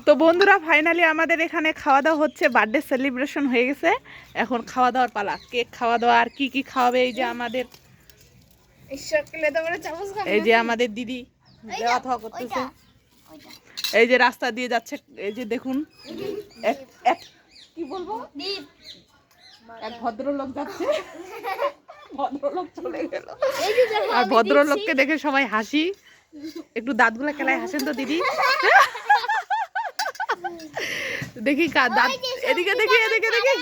তো বন্ধুরা ফাইনালি আমাদের এখানে খাওয়া দাওয়া হচ্ছে, বার্থডে সেলিব্রেশন হয়ে গেছে, এখন খাওয়া দাওয়ার পালা। কেক খাওয়া দাওয়া আর কি কি খাওয়াবে এই যে আমাদের এই যে আমাদের দিদি দেওয়া থাওয়া করতেছে, এই যে রাস্তা দিয়ে যাচ্ছে, এই যে দেখুন কি বলবো এক ভদ্রলোক যাচ্ছে, ভদ্রলোক চলে গেল। আর ভদ্রলোককে দেখে সবাই হাসি, একটু দাঁতগুলা খেলায় হাসেন তো দিদি। দেখি দাঁত এদিকে দেখি, এদিকে দেখি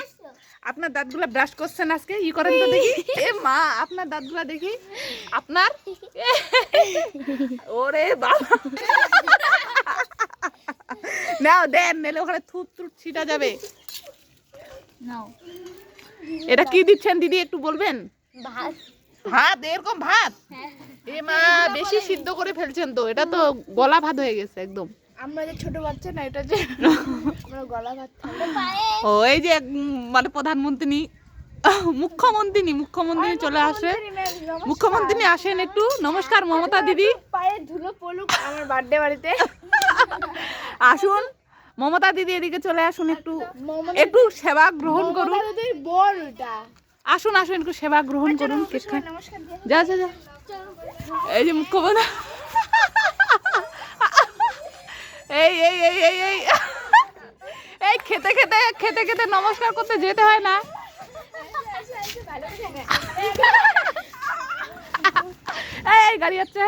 আপনার দাঁতগুলা ব্রাশ করছেন আজকে, ই করেন তো দেখি। এ মা আপনার দাঁতগুলা দেখি আপনার, ওরে বাবা নাও দেন, নেলে ওখানে থুপ থুপ ছিটা যাবে। নাও এটা কি দিচ্ছেন দিদি একটু বলবেন? ভাত। ভাত এরকম ভাত? এ মা বেশি সিদ্ধ করে ফেলছেন তো, এটা তো গলা ভাত হয়ে গেছে একদম। আমরা যে ছোট বাচ্চা না, এটা যে আমরা গলা ভাত খাই। ও এই যে মানে প্রধানমন্ত্রী মুখ্যমন্ত্রী চলে আসে, মুখ্যমন্ত্রী আসেন একটু। নমস্কার মমতা দিদি, পায়ে ধুলো পড়ুক আমার বার্থডে বাড়িতে। আসুন মমতা দিদি এদিকে চলে আসুন, একটু একটু সেবা গ্রহণ করুন। বল ওটা, আসুন আসুন একটু সেবা গ্রহণ করুন। যা যা যা, এই যে মুখ্যমন্ত্রী, এই এই এই এই এই এই খেতে খেতে খেতে খেতে নমস্কার করতে যেতে হয় না? এই গাড়ি যাচ্ছে।